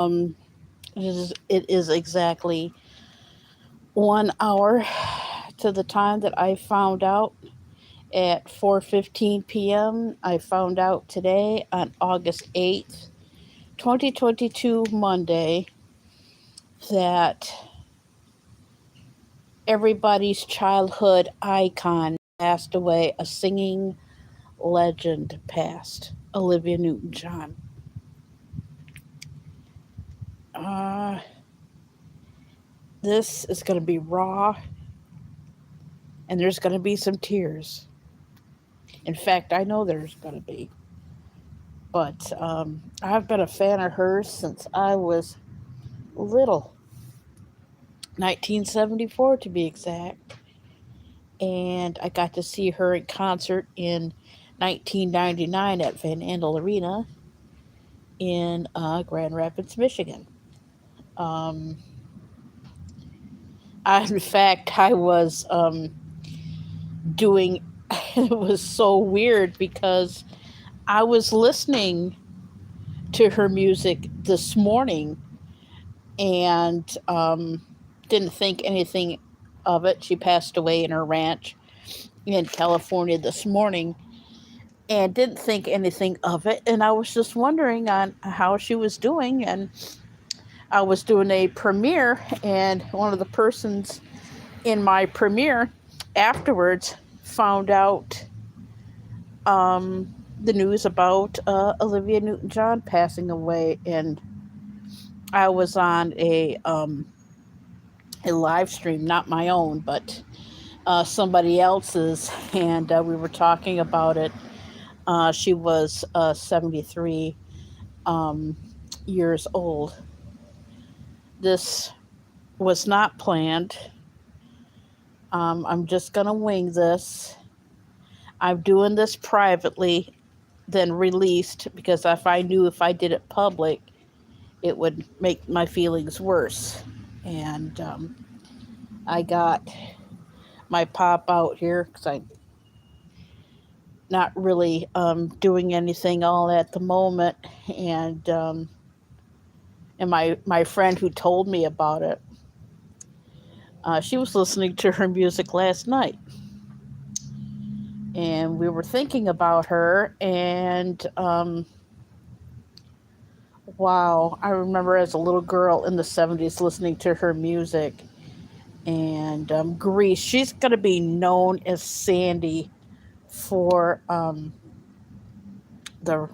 Um, it is exactly 1 hour to the time that I found out at 4:15 p.m. I found out today on August 8th, 2022, Monday, that everybody's childhood icon passed away. A singing legend passed. Olivia Newton-John. Uh, this is going to be raw, and there's going to be some tears. In fact, I know there's going to be. But I've been a fan of hers since I was little, 1974 to be exact. And I got to see her in concert in 1999 at Van Andel Arena in Grand Rapids, Michigan. Um, in fact, I was doing, it was so weird because I was listening to her music this morning and didn't think anything of it. She passed away in her ranch in California this morning and didn't think anything of it. And I was just wondering on how she was doing. And I was doing a premiere, and one of the persons in my premiere afterwards found out the news about Olivia Newton-John passing away. And I was on a live stream, not my own, but somebody else's, and we were talking about it. She was 73 um, years old. This was not planned. I'm just going to wing this. I'm doing this privately, then released, because if I did it public, it would make my feelings worse. And I got my pop out here because I'm not really doing anything all at the moment. And my friend who told me about it, she was listening to her music last night, and we were thinking about her. And wow, I remember as a little girl in the 70s listening to her music. And Grease, she's going to be known as Sandy for the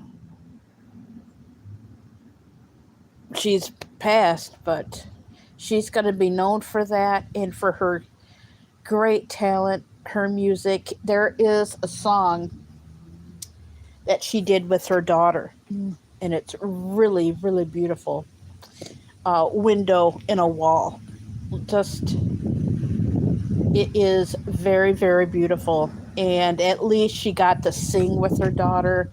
she's passed, but she's going to be known for that and for her great talent, her music. There is a song that she did with her daughter, and it's really, really beautiful. Window in a Wall. Just, it is very, very beautiful. And at least she got to sing with her daughter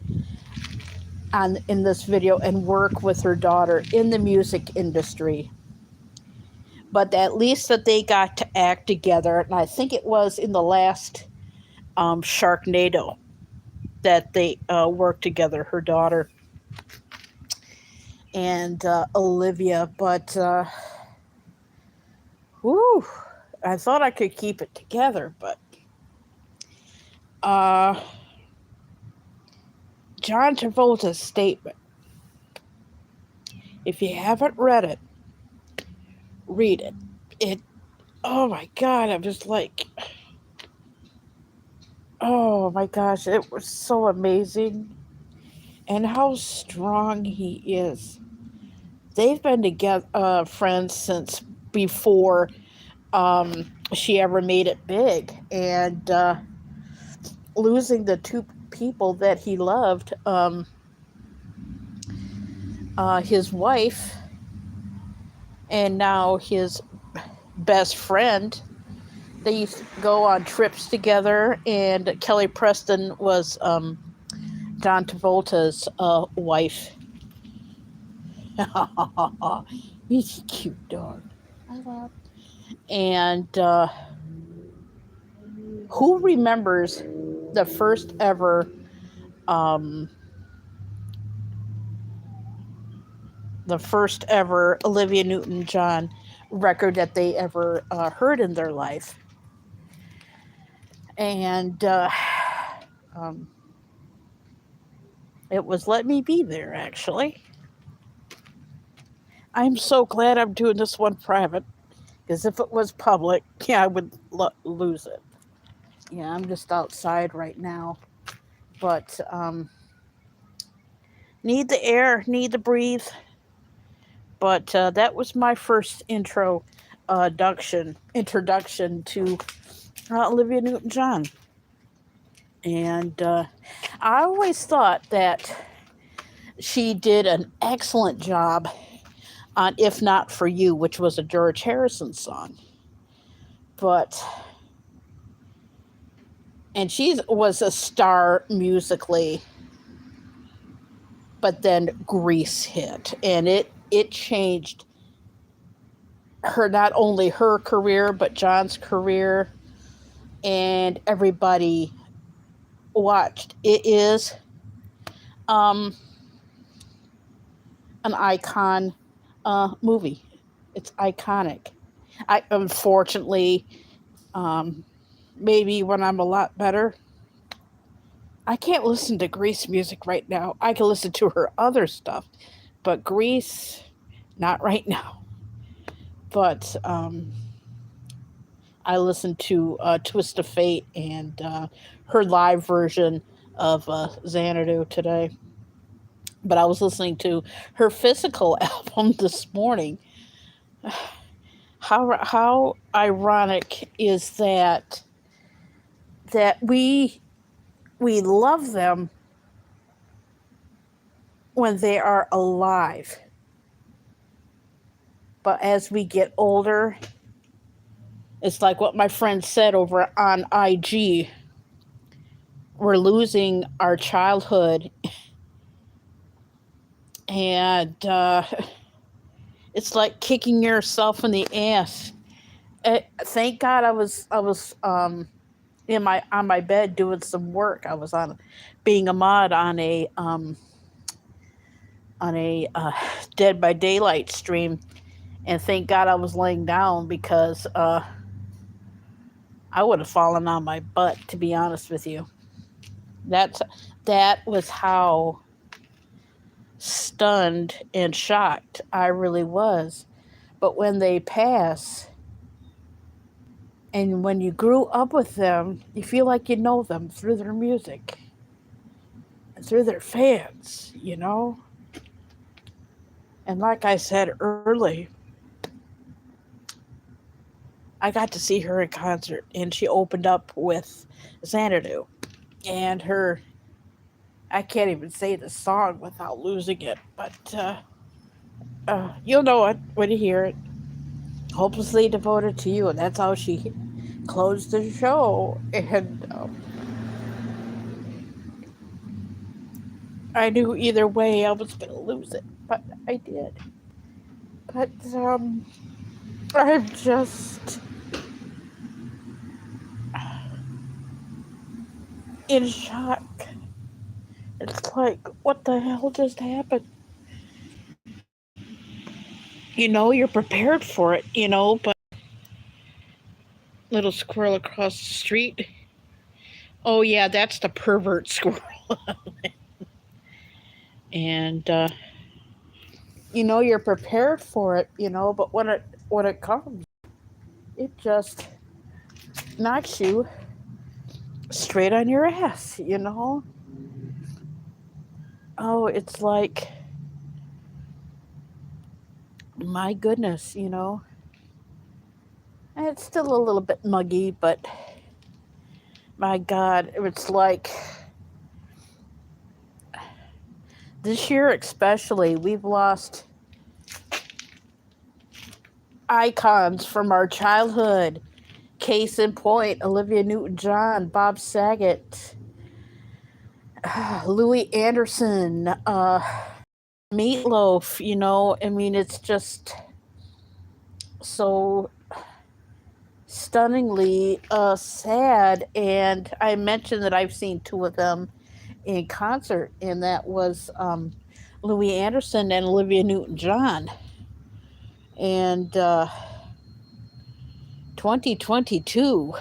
in this video and work with her daughter in the music industry. But at least that they got to act together. And I think it was in the last Sharknado that they worked together, her daughter and Olivia. But whew, I thought I could keep it together, but uh, John Travolta's statement. If you haven't read it, read it. It. Oh my God! I'm just like, oh my gosh! It was so amazing, and how strong he is. They've been together, friends since before she ever made it big, and losing the two people that he loved, his wife and now his best friend. They used to go on trips together, and Kelly Preston was John Travolta's wife. He's a cute dog. I love. And who remembers the first ever um, the first ever Olivia Newton John record that they ever heard in their life. And um, it was Let Me Be There, actually. I'm so glad I'm doing this one private because if it was public, yeah, I would lose it. Yeah, I'm just outside right now. But need the air, need to breathe. But that was my first introduction to Olivia Newton-John, and I always thought that she did an excellent job on "If Not for You," which was a George Harrison song. But and she was a star musically, but then Grease hit, and it changed her, not only her career but John's career, and everybody watched. It is um, an icon movie. It's iconic. I unfortunately, um, maybe when I'm a lot better, I can't listen to Grease music right now. I can listen to her other stuff, but Grease, not right now. But I listened to Twist of Fate and her live version of Xanadu today. But I was listening to her physical album this morning. How ironic is that we love them when they are alive, but as we get older, it's like what my friend said over on IG. We're losing our childhood, and it's like kicking yourself in the ass. Thank God I was in my on my bed doing some work. I was on being a mod on a Dead by Daylight stream, and thank God I was laying down because I would have fallen on my butt, to be honest with you. That's that was how stunned and shocked I really was. But when they pass, and when you grew up with them, you feel like you know them through their music, through their fans. And like I said early, I got to see her in concert, and she opened up with Xanadu. And her, I can't even say the song without losing it, but you'll know it when you hear it. Hopelessly devoted to you, and that's how she closed the show. And I knew either way I was gonna lose it, but I did. But I'm just in shock. It's like, what the hell just happened? You're prepared for it, but little squirrel across the street. Oh yeah, that's the pervert squirrel. And you're prepared for it, but when it comes, it just knocks you straight on your ass. Oh, it's like, my goodness. And it's still a little bit muggy, but my God, it's like this year especially, we've lost icons from our childhood. Case in point, Olivia Newton-John, Bob Saget, Louis Anderson, Meatloaf. I mean, it's just so stunningly sad. And I mentioned that I've seen two of them in concert, and that was Louis Anderson and Olivia Newton-John. And 2022,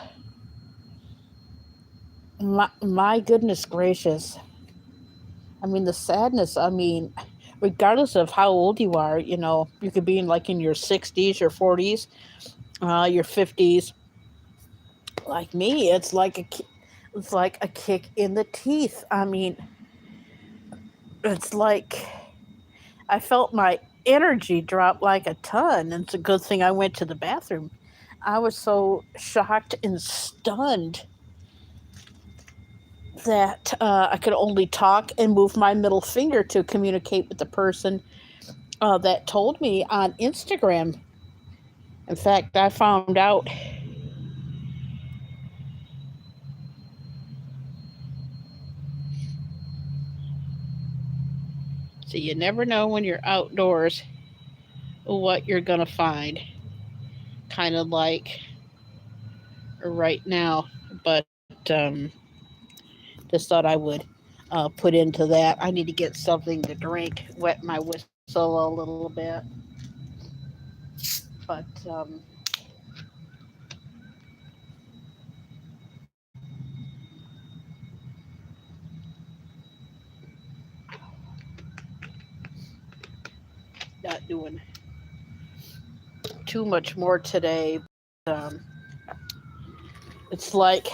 my goodness gracious. I mean, the sadness, I mean, regardless of how old you are, you could be in your 60s, your 40s, your 50s. Like me, it's like a kick in the teeth. I mean, it's like I felt my energy drop like a ton. And it's a good thing I went to the bathroom. I was so shocked and stunned that I could only talk and move my middle finger to communicate with the person that told me on Instagram. In fact, I found out. So you never know when you're outdoors what you're going to find. Kind of like right now. But just thought I would put into that. I need to get something to drink, wet my whistle a little bit. But not doing too much more today. Um, it's like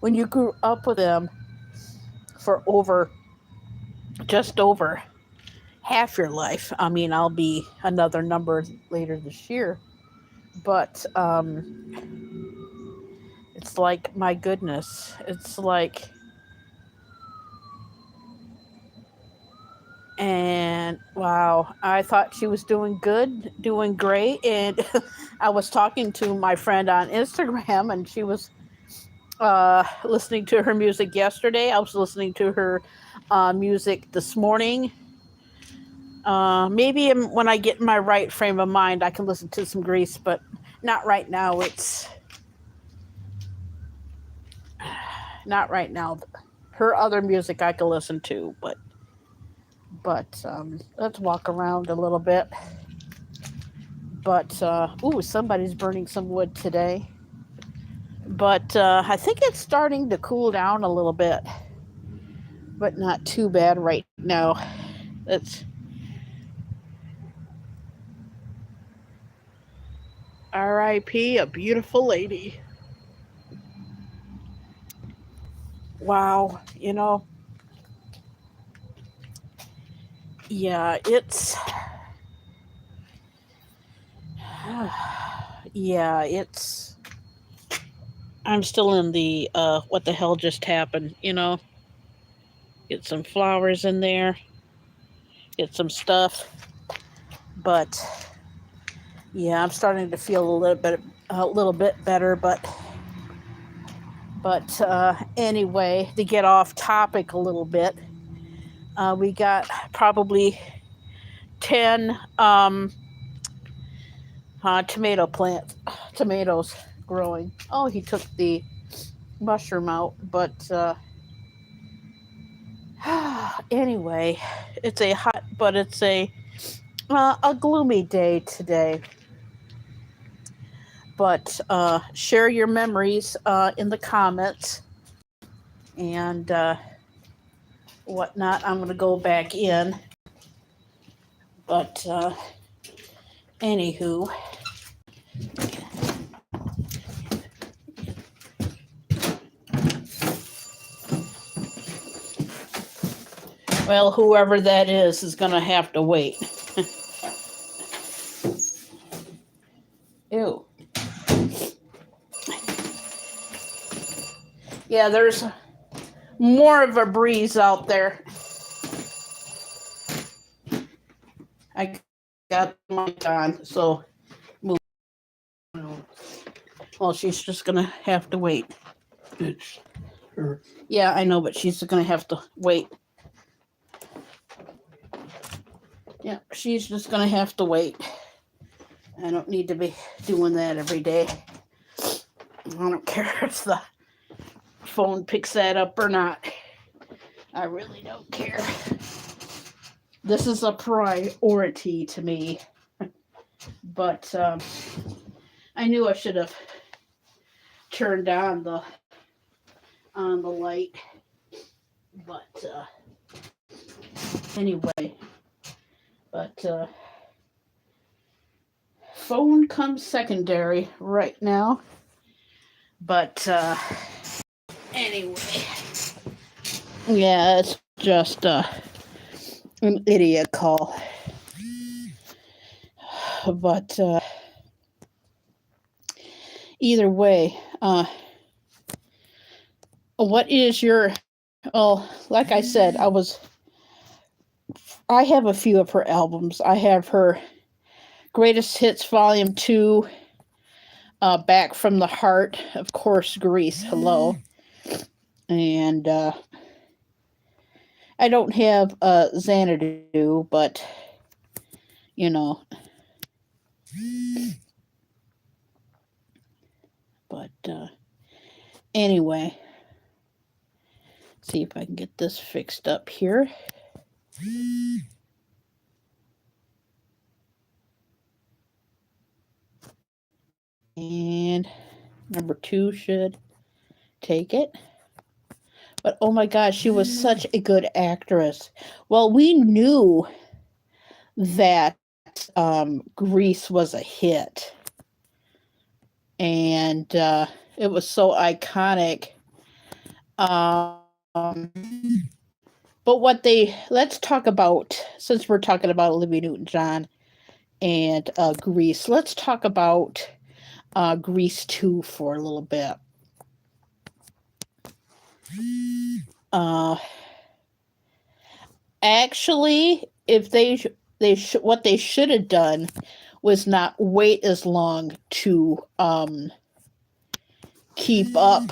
when you grew up with them for just over half your life. I mean, I'll be another number later this year. But it's like, my goodness. It's like, and wow, I thought she was doing good, doing great. And I was talking to my friend on Instagram, and she was listening to her music yesterday. I was listening to her music this morning. Maybe when I get in my right frame of mind, I can listen to some Grease, but not right now. It's not right now. Her other music I can listen to, but let's walk around a little bit. But ooh, somebody's burning some wood today. But I think it's starting to cool down a little bit, but not too bad right now. It's R.I.P. a beautiful lady. Wow, yeah, yeah, it's. I'm still in the what the hell just happened, Get some flowers in there, get some stuff. But yeah, I'm starting to feel a little bit better, but anyway, to get off topic a little bit, we got probably 10 tomato plants, tomatoes growing. Oh, he took the mushroom out, but anyway, it's a gloomy day today. But share your memories in the comments and whatnot. I'm going to go back in. But anywho, well, whoever that is going to have to wait. Ew. Yeah, there's more of a breeze out there. I got my mic on, so move. Well, she's just going to have to wait. It's her. Yeah, I know, but she's going to have to wait. Yeah, she's just going to have to wait. I don't need to be doing that every day. I don't care if the phone picks that up or not. I really don't care. This is a priority to me, but I knew I should have turned on the light. But anyway, but phone comes secondary right now. But anyway, yeah, it's just an idiot call. But either way, what is your? Oh, like I said, I have a few of her albums. I have her Greatest Hits Volume 2, Back from the Heart, of course, Grease, Hello. And I don't have Xanadu, but, you know. But anyway, see if I can get this fixed up here. And number 2 should take it. But oh my gosh, she was such a good actress. Well, we knew that Grease was a hit. And it was so iconic. But let's talk about, since we're talking about Olivia Newton-John and Grease, let's talk about Grease 2 for a little bit. Actually, if what they should have done was not wait as long to keep up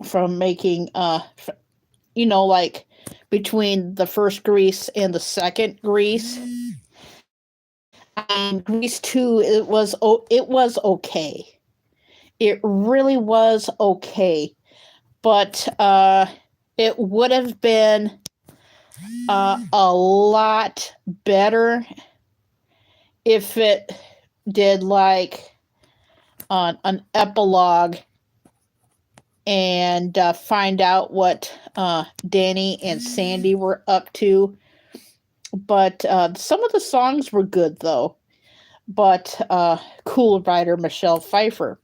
from making like between the first Grease and the second Grease. Grease 2, it was okay. It really was okay. But it would have been a lot better if it did like an epilogue and find out what Danny and Sandy were up to. But some of the songs were good, though. But cool writer Michelle Pfeiffer.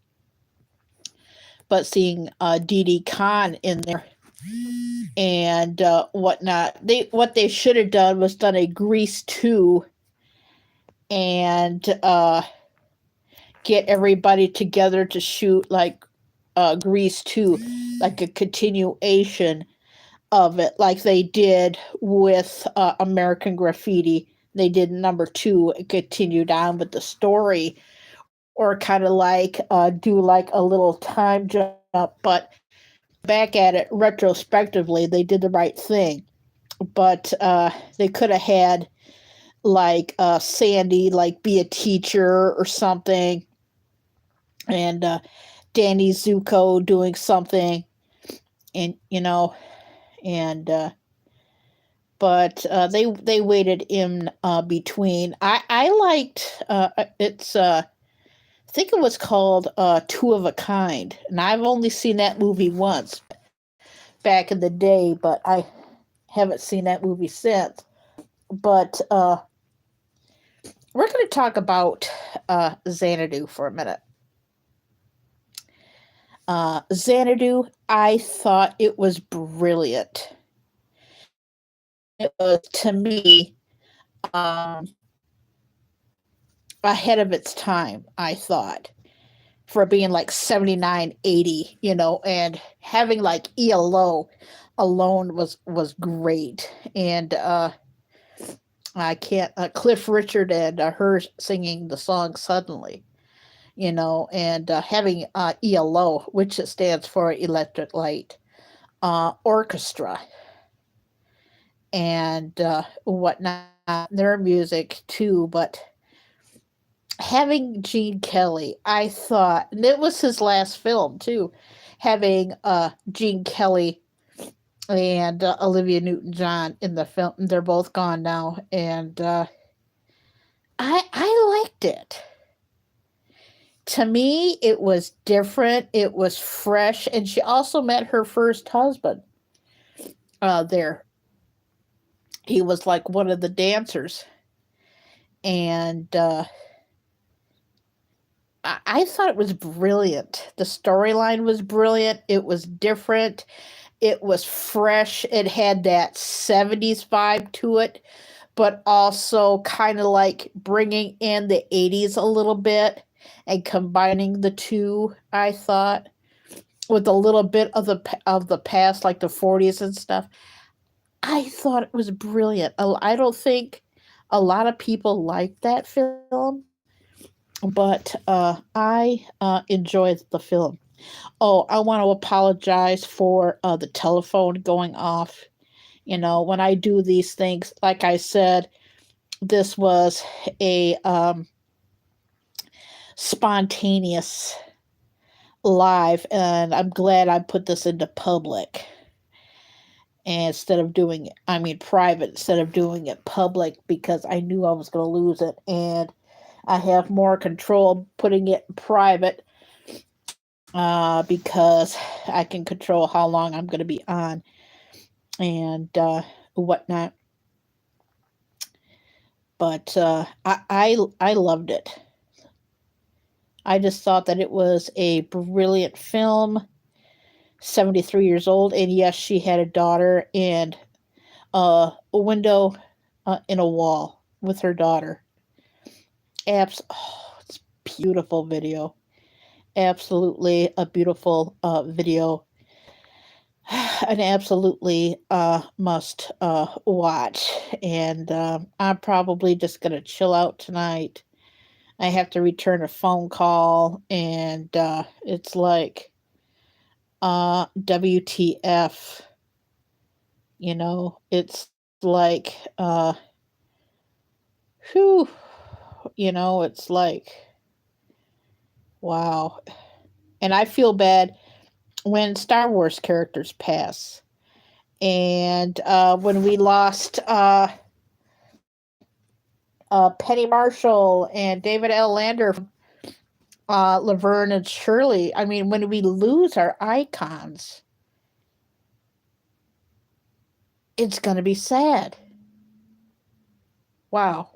But seeing Dee Dee Khan in there and whatnot, what they should have done was done a Grease 2 and get everybody together to shoot like Grease 2, like a continuation of it, like they did with American Graffiti. They did number 2, it continued on with the story, or kind of like do like a little time jump, but back at it retrospectively, they did the right thing. But they could have had like Sandy like be a teacher or something, and Danny Zuko doing something, and and but they waited in between. I liked it's I think it was called Two of a Kind, and I've only seen that movie once back in the day, but I haven't seen that movie since. But we're going to talk about Xanadu for a minute. Xanadu, I thought it was brilliant. It was, to me, ahead of its time, I thought, for being like 79, 80, and having like ELO alone was great. And I can't, Cliff Richard and her singing the song Suddenly, and having ELO, which stands for Electric Light Orchestra, and whatnot, their music too. But having Gene Kelly, I thought, and it was his last film too, having Gene Kelly and Olivia Newton-John in the film. They're both gone now, and I liked it. To me, it was different. It was fresh, and she also met her first husband there. He was like one of the dancers, and I thought it was brilliant. The storyline was brilliant. It was different. It was fresh. It had that 70s vibe to it, but also kind of like bringing in the 80s a little bit and combining the two, I thought, with a little bit of the past, like the 40s and stuff. I thought it was brilliant. I don't think a lot of people like that film, but I enjoyed the film. Oh, I want to apologize for the telephone going off. You know, when I do these things, like I said, this was a spontaneous live, and I'm glad I put this into public instead of doing it, I mean, private instead of doing it public because I knew I was going to lose it. And I have more control putting it private because I can control how long I'm going to be on and whatnot. But I loved it. I just thought that it was a brilliant film. 73 years old, and yes, she had a daughter and a window in a wall with her daughter. It's beautiful video. Absolutely a beautiful video. An absolutely must watch. And I'm probably just gonna chill out tonight. I have to return a phone call, and it's like WTF. You know, it's like whew, it's like wow. And I feel bad when Star Wars characters pass. And when we lost Penny Marshall and David L. Lander from Laverne and Shirley, I mean, when we lose our icons, it's going to be sad. Wow.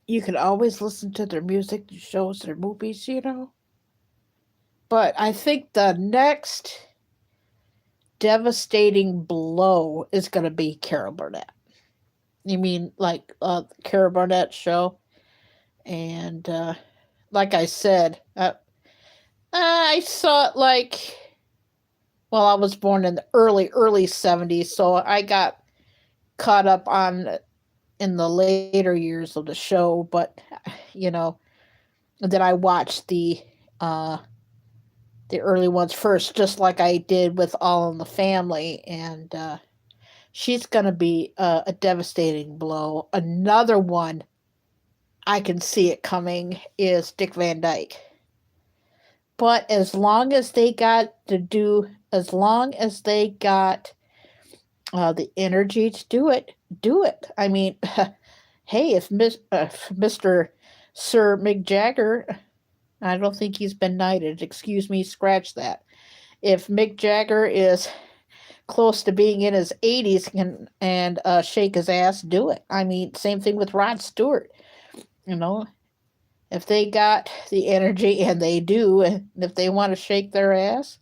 You can always listen to their music, their shows, their movies, you know? But I think the next devastating blow is going to be Carol Burnett. You mean like Carol Burnett show? And like I said, I saw it like, well, I was born in the early 70s, so I got caught up on in the later years of the show, but you know, then I watched the early ones first, just like I did with All in the Family, and she's going to be a devastating blow. Another one I can see it coming is Dick Van Dyke. But as long as they got the energy to do it, do it. I mean, hey, if Mr. Sir Mick Jagger, I don't think he's been knighted. Excuse me, scratch that. If Mick Jagger is close to being in his 80s and shake his ass, do it. I mean, same thing with Rod Stewart. You know, if they got the energy, and they do, and if they want to shake their ass,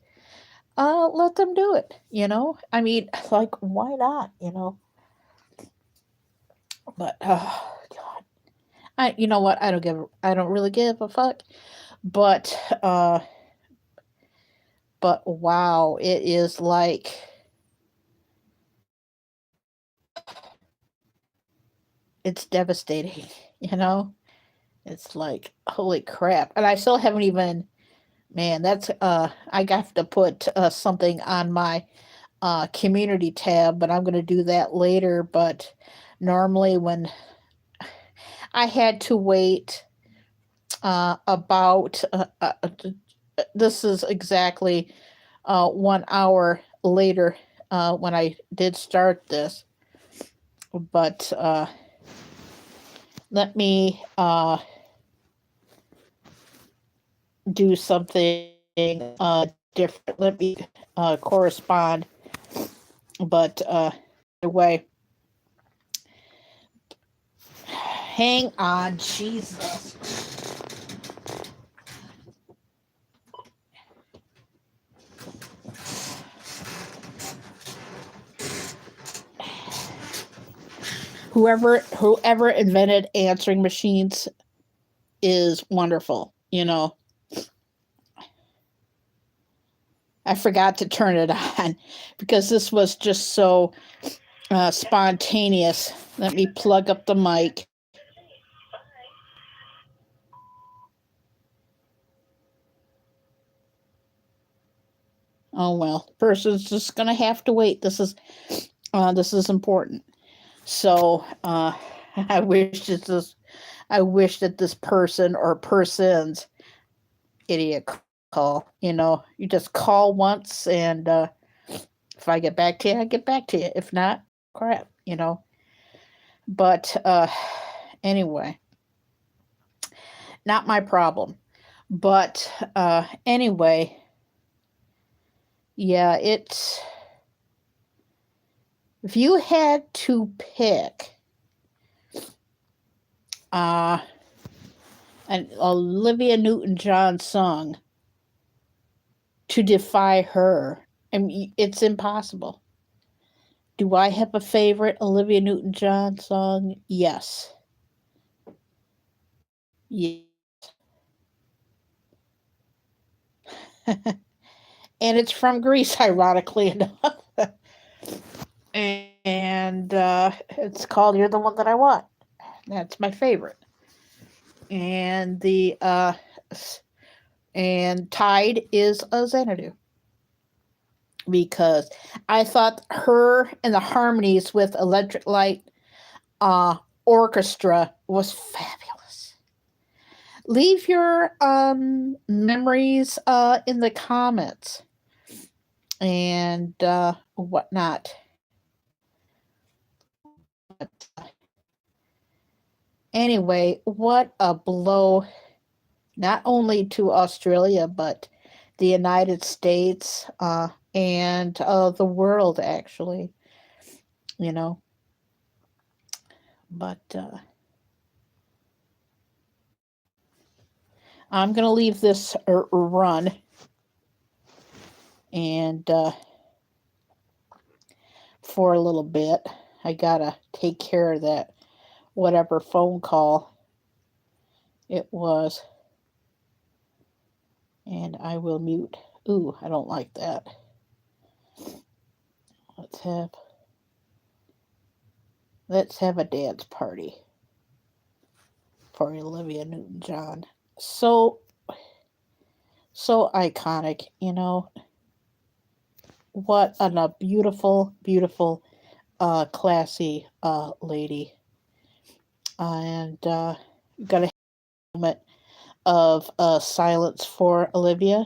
let them do it. You know, I mean, like, why not? You know, but God, you know what? I don't really give a fuck. But but wow, it is like it's devastating. You know, it's like holy crap, and I still haven't even. Man, that's I got to put something on my community tab, but I'm going to do that later. But normally, when I had to wait about this is exactly 1 hour later when I did start this. But let me do something different. Let me correspond. But anyway, hang on, Jesus. Whoever invented answering machines is wonderful. I forgot to turn it on because this was just so spontaneous. Let me plug up the mic. Oh well, person's just gonna have to wait. This is important. So I wish that this person or persons idiot call. You just call once, and if I get back to you, I get back to you. If not, crap. But anyway, not my problem. But anyway, yeah, if you had to pick an Olivia Newton-John song to defy her, I mean, it's impossible. Do I have a favorite Olivia Newton-John song? Yes. Yeah. And it's from Greece, ironically enough. And it's called "You're the One That I Want." That's my favorite. And and tied is a Xanadu, because I thought her and the harmonies with Electric Light Orchestra was fabulous. Leave your memories in the comments and whatnot. But anyway, what a blow, not only to Australia, but the United States and the world, actually. you know. But I'm going to leave this run and for a little bit. I got to take care of that, whatever phone call it was. And I will mute. Ooh, I don't like that. Let's have a dance party for Olivia Newton-John. So iconic, What a beautiful, beautiful, classy lady. And got a moment of silence for Olivia.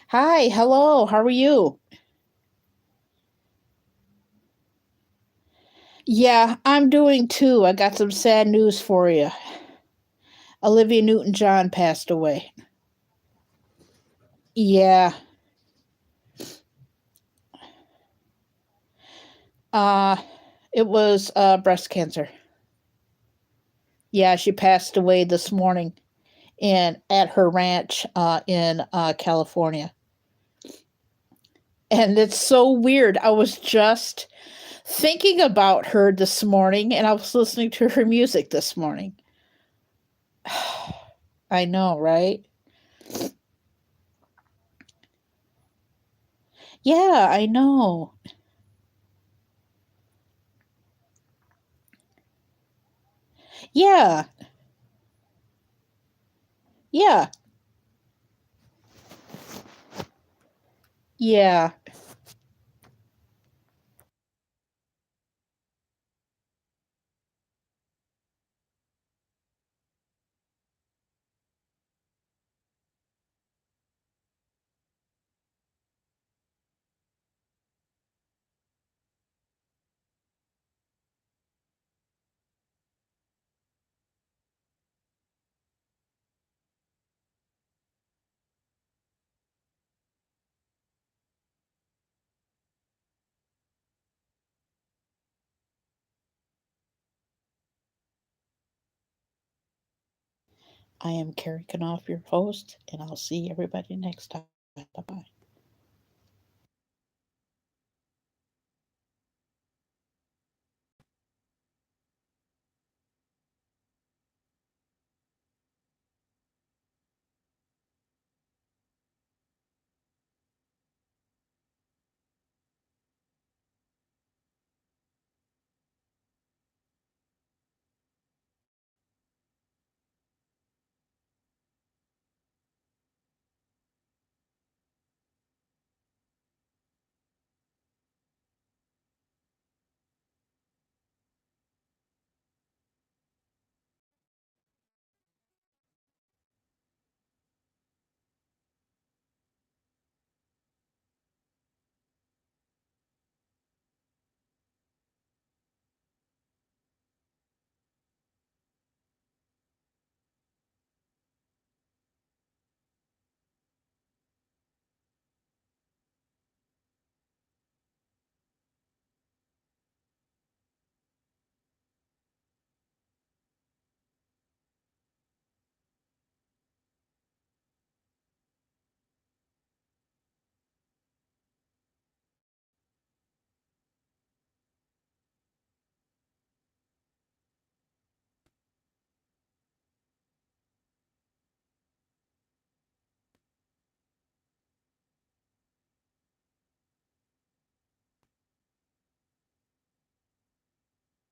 Hi, hello, how are you? Yeah, I'm doing too. I got some sad news for you. Olivia Newton-John passed away. Yeah. Uh it was breast cancer. Yeah, she passed away this morning at her ranch in California. And it's so weird. I was just thinking about her this morning and I was listening to her music this morning. I know, right? Yeah, I know. Yeah, yeah, yeah. I am Carrie Knopf, your host, and I'll see everybody next time. Bye bye.